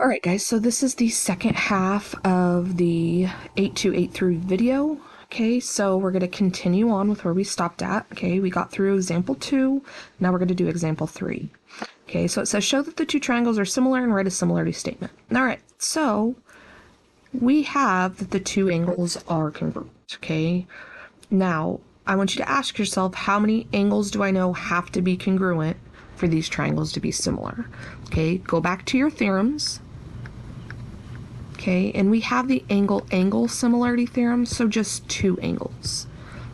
All right, guys, so this is the second half of the 8283 video. Okay, so we're going to continue on with where we stopped at. Okay, we got through example 2. Now we're going to do example 3. Okay, so it says show that the two triangles are similar and write a similarity statement. All right, so we have that the two angles are congruent. Okay, now I want you to ask yourself, how many angles do I know have to be congruent for these triangles to be similar? Okay, go back to your theorems. Okay, and we have the angle-angle similarity theorem, so just two angles.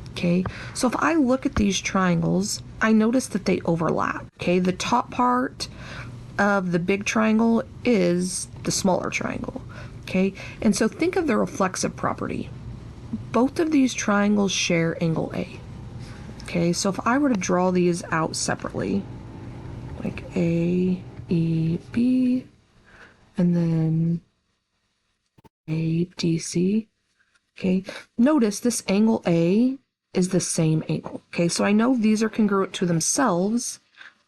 Okay, so if I look at these triangles, I notice that they overlap. Okay, the top part of the big triangle is the smaller triangle. Okay, and so think of the reflexive property. Both of these triangles share angle A. Okay, so if I were to draw these out separately, like A, E, B, and then ADC. Okay, notice this angle A is the same angle. Okay, so I know these are congruent to themselves,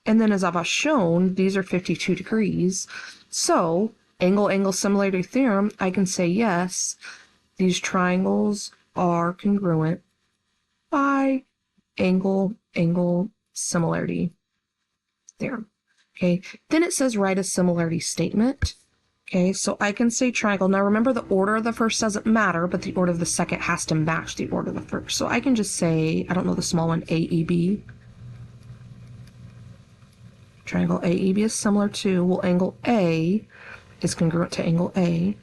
and then as I've shown, these are 52 degrees. So angle-angle similarity theorem, I can say yes, these triangles are congruent by angle-angle similarity theorem. Okay, then it says write a similarity statement. Okay, so I can say triangle. Now remember, the order of the first doesn't matter, but the order of the second has to match the order of the first. So I can just say, I don't know the small one, AEB. Triangle AEB is similar to, well, angle A is congruent to angle A.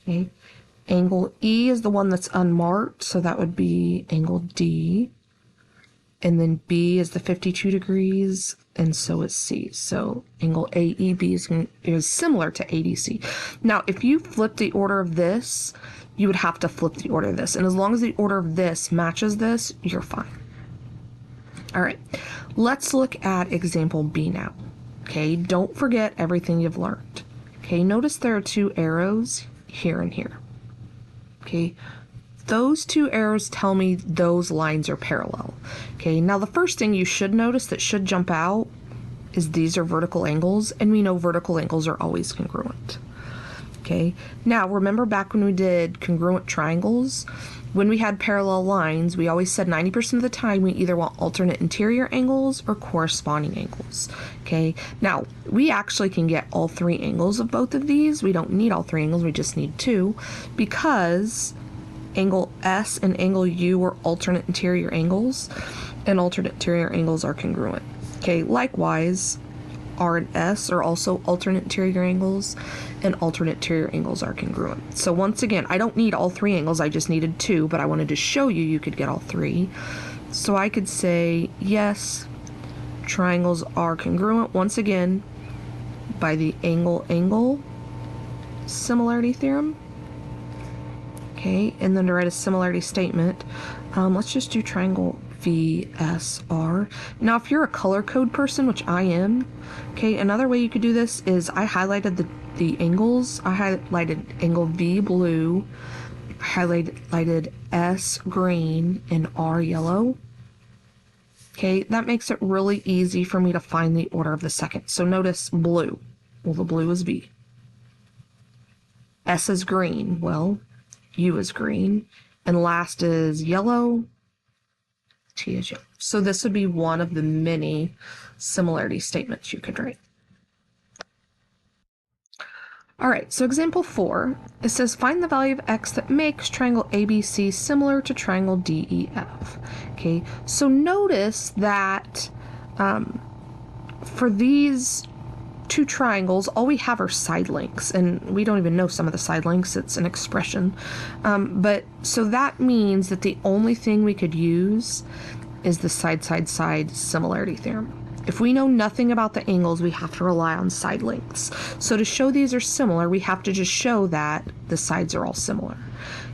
Okay, angle E is the one that's unmarked, so that would be angle D. And then B is the 52 degrees, and so is C. So angle AEB is similar to ADC. Now, if you flip the order of this, you would have to flip the order of this. And as long as the order of this matches this, you're fine. All right, let's look at example B now. Okay, don't forget everything you've learned. Okay, notice there are two arrows here and here. Okay, those two arrows tell me those lines are parallel. Okay, now the first thing you should notice that should jump out is these are vertical angles, and we know vertical angles are always congruent. Okay, now remember back when we did congruent triangles, when we had parallel lines, we always said 90% of the time we either want alternate interior angles or corresponding angles. Okay, now we actually can get all three angles of both of these. We don't need all three angles, we just need two, because angle S and angle U are alternate interior angles, and alternate interior angles are congruent. Okay, likewise, R and S are also alternate interior angles, and alternate interior angles are congruent. So once again, I don't need all three angles, I just needed two, but I wanted to show you you could get all three. So I could say, yes, triangles are congruent, once again, by the angle-angle similarity theorem. Okay, and then to write a similarity statement, let's just do triangle VSR. Now, if you're a color code person, which I am, okay, another way you could do this is I highlighted the angles. I highlighted angle V blue, highlighted S green, and R yellow. Okay, that makes it really easy for me to find the order of the second. So notice blue. Well, the blue is V. S is green. Well, U is green, and last is yellow, T is yellow. So this would be one of the many similarity statements you could write. All right, so example 4, it says find the value of x that makes triangle ABC similar to triangle DEF. Okay, so notice that for these two triangles, all we have are side lengths, and we don't even know some of the side lengths. It's an expression. But so that means that the only thing we could use is the side-side-side similarity theorem. If we know nothing about the angles, we have to rely on side lengths. So to show these are similar, we have to just show that the sides are all similar.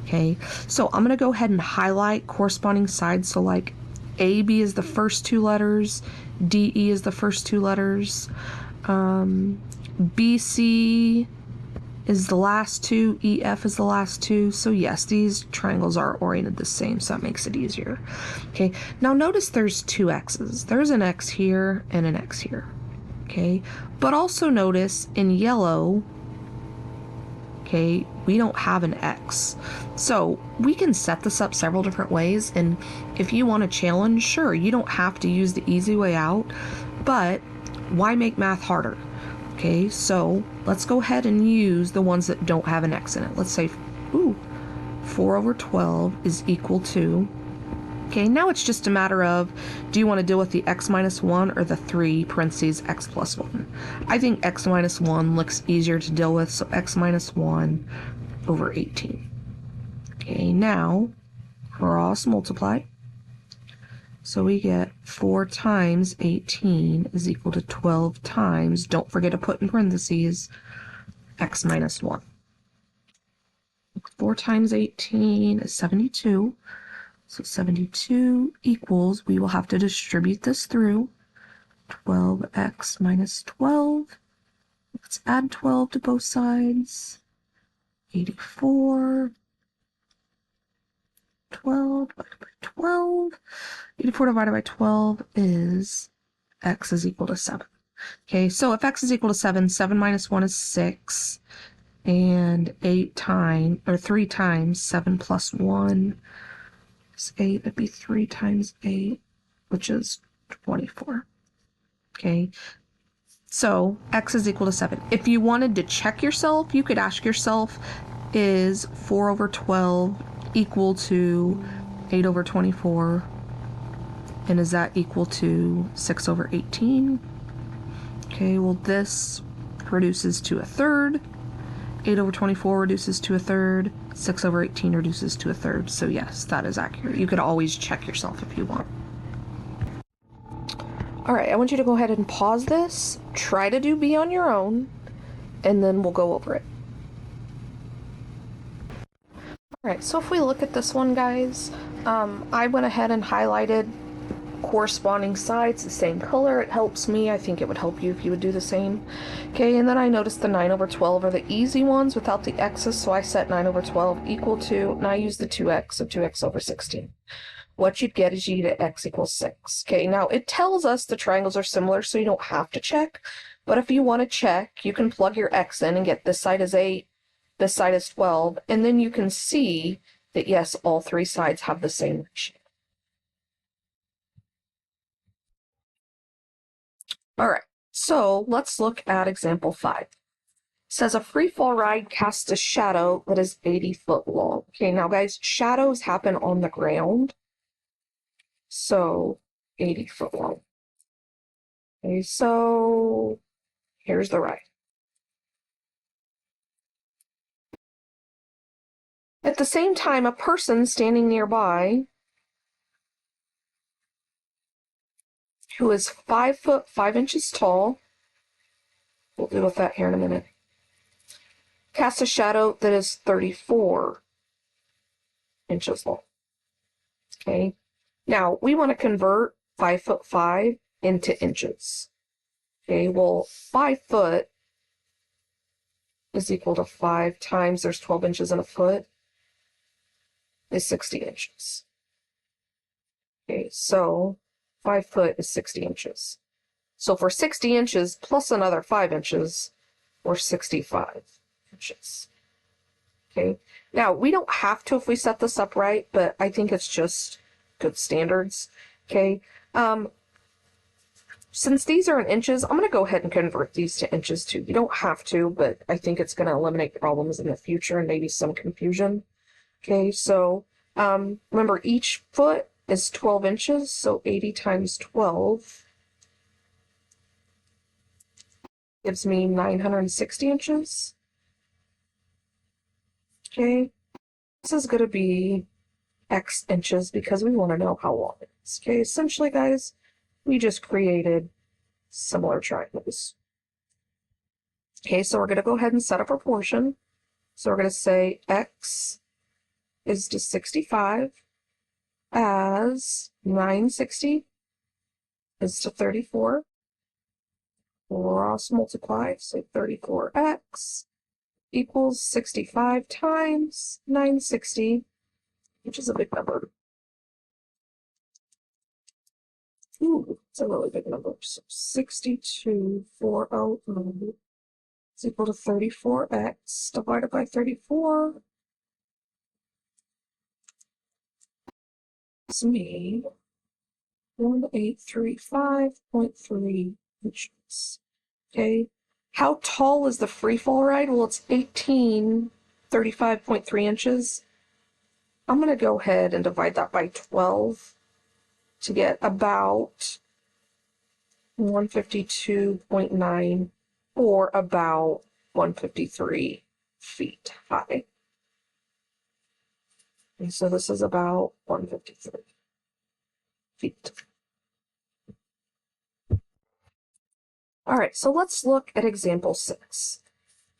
Okay, so I'm going to go ahead and highlight corresponding sides. So like AB is the first two letters, DE is the first two letters, BC is the last two, EF is the last two. So yes, these triangles are oriented the same, so that makes it easier. Okay, now notice there's two X's. There's an X here and an X here. okay? But also notice in yellow, okay, we don't have an X. So we can set this up several different ways, and if you want a challenge, sure, you don't have to use the easy way out, but why make math harder? Okay, so let's go ahead and use the ones that don't have an X in it. Let's say, 4 over 12 is equal to, okay, now it's just a matter of, do you want to deal with the x minus 1 or the 3 parentheses x plus 1? I think x minus 1 looks easier to deal with, so x minus 1 over 18. Okay, now cross multiply. So we get 4 times 18 is equal to 12 times, don't forget to put in parentheses, x minus 1. 4 times 18 is 72. So 72 equals, we will have to distribute this through, 12x minus 12. Let's add 12 to both sides. 84. 12 divided by 12. 84 divided by 12 is x is equal to 7. Okay, so if x is equal to 7, 7 minus 1 is 6. And 3 times 7 plus 1 is 8. It'd be 3 times 8, which is 24. Okay, so x is equal to 7. If you wanted to check yourself, you could ask yourself, is 4 over 12 equal to 8 over 24? And is that equal to 6 over 18? Okay, well, this reduces to a third. 8 over 24 reduces to a third. 6 over 18 reduces to a third. So yes, that is accurate. You could always check yourself if you want. All right, I want you to go ahead and pause this. Try to do B on your own, and then we'll go over it. All right, so if we look at this one, guys, I went ahead and highlighted corresponding sides the same color. It helps me. I think it would help you if you would do the same. Okay, and then I noticed the 9 over 12 are the easy ones without the x's, so I set 9 over 12 equal to, and I use the 2x, so 2x over 16. What you'd get is you get x equals 6. Okay, now it tells us the triangles are similar, so you don't have to check, but if you want to check, you can plug your x in and get this side is 8, this side is 12, and then you can see that yes, all 3 sides have the same ratio. All right, so let's look at example 5. It says a free fall ride casts a shadow that is 80 foot long. Okay, now guys, shadows happen on the ground, so 80 foot long. Okay, so here's the ride. At the same time, a person standing nearby who is 5 foot 5 inches tall, we'll deal with that here in a minute, casts a shadow that is 34 inches long. Okay, now we want to convert 5 foot 5 into inches. Okay, well, 5 foot is equal to 5 times, there's 12 inches in a foot, is 60 inches. Okay, so 5 foot is 60 inches. So for 60 inches plus another 5 inches, we're 65 inches. Okay, now we don't have to if we set this up right, but I think it's just good standards. Okay, since these are in inches, I'm going to go ahead and convert these to inches too. You don't have to, but I think it's going to eliminate problems in the future and maybe some confusion. Okay, so remember each foot is 12 inches, so 80 times 12 gives me 960 inches. Okay, this is going to be x inches because we want to know how long it is. Okay, essentially, guys, we just created similar triangles. Okay, so we're going to go ahead and set a proportion. So we're going to say x is to 65 as 960 is to 34. Cross multiply, so 34x equals 65 times 960, which is a big number. Ooh, it's a really big number. So 62,400 is equal to 34x divided by 34. It's me 1835.3 inches. Okay. How tall is the free fall ride? Well, it's 1835.3 inches. I'm going to go ahead and divide that by 12 to get about 152.9 or about 153 feet high. And so this is about 153 feet. All right, so let's look at example 6.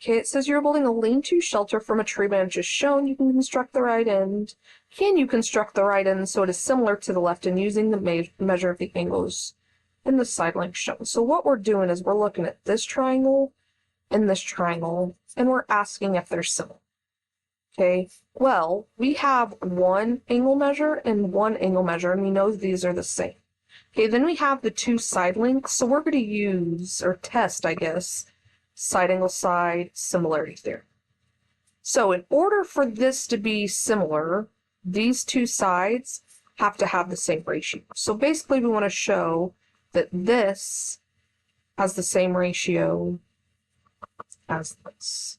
Okay, it says you're building a lean-to shelter from a tree branch as shown. You can construct the right end. Can you construct the right end so it is similar to the left end using the measure of the angles in the side length shown? So what we're doing is we're looking at this triangle and this triangle, and we're asking if they're similar. Okay, well, we have one angle measure and one angle measure, and we know these are the same. Okay, then we have the two side lengths, so we're going to use, or test, I guess, side angle side similarity theorem. So in order for this to be similar, these two sides have to have the same ratio. So basically we want to show that this has the same ratio as this.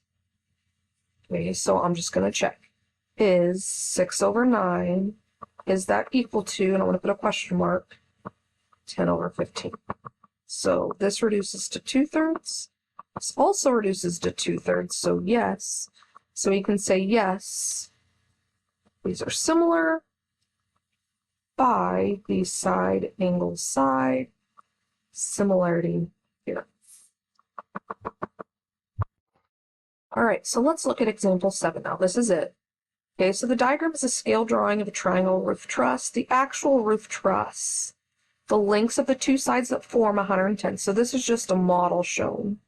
Okay, so I'm just going to check. Is 6/9, is that equal to, and I'm going to put a question mark, 10/15. So this reduces to 2/3. This also reduces to 2/3, so yes. So we can say yes, these are similar by the side angle side similarity here. All right, so let's look at example 7 now. This is it. Okay, so the diagram is a scale drawing of a triangle roof truss. The actual roof truss, the lengths of the two sides that form 110. So this is just a model shown.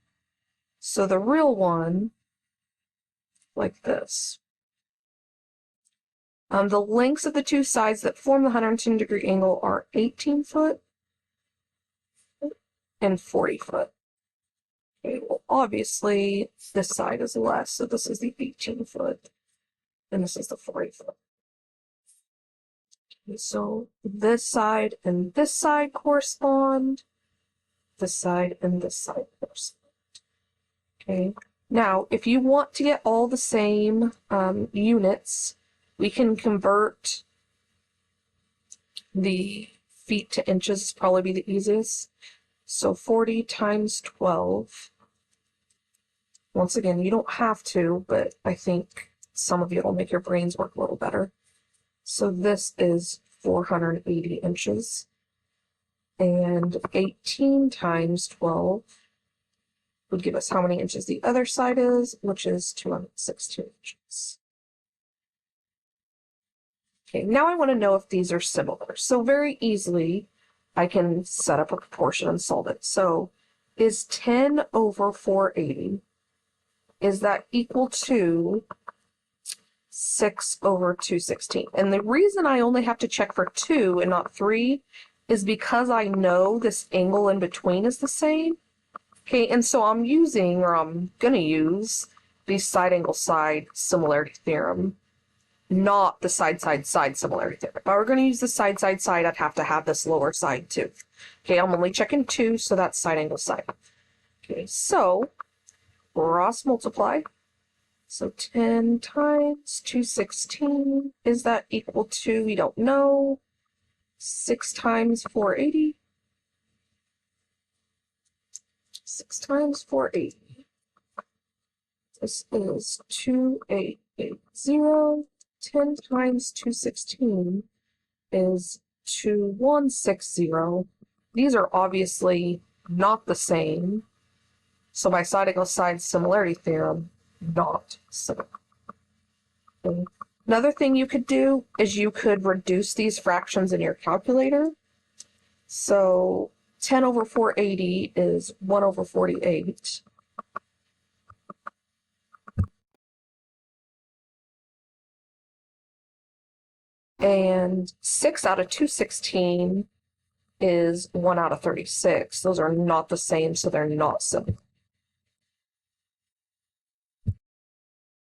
So the real one, like this. The lengths of the two sides that form the 110-degree angle are 18 foot and 40 foot. Okay, well, obviously, this side is less, so this is the 18 foot, and this is the 40 foot. Okay, so this side and this side correspond, this side and this side correspond. Okay, now, if you want to get all the same units, we can convert the feet to inches, probably be the easiest. So 40 times 12. Once again, you don't have to, but I think some of you will make your brains work a little better. So this is 480 inches. And 18 times 12 would give us how many inches the other side is, which is 216 inches. Okay, now I want to know if these are similar. So very easily, I can set up a proportion and solve it. So is 10/480, is that equal to 6/216? And the reason I only have to check for 2 and not 3 is because I know this angle in between is the same. Okay, and so I'm using, or I'm going to use, the side angle side similarity theorem, not the side similarity theorem. If I were going to use the side side, I'd have to have this lower side too. Okay, I'm only checking 2, so that's side angle side. Okay, so cross multiply. So 10 times 216, is that equal to, we don't know, 6 times 480? 6 times 480. This is 2880. 10 times 216 is 2160. These are obviously not the same. So by side angle side similarity theorem, not similar. Okay. Another thing you could do is you could reduce these fractions in your calculator. So 10/480 is 1/48. And 6 out of 216 is 1 out of 36. Those are not the same, so they're not similar.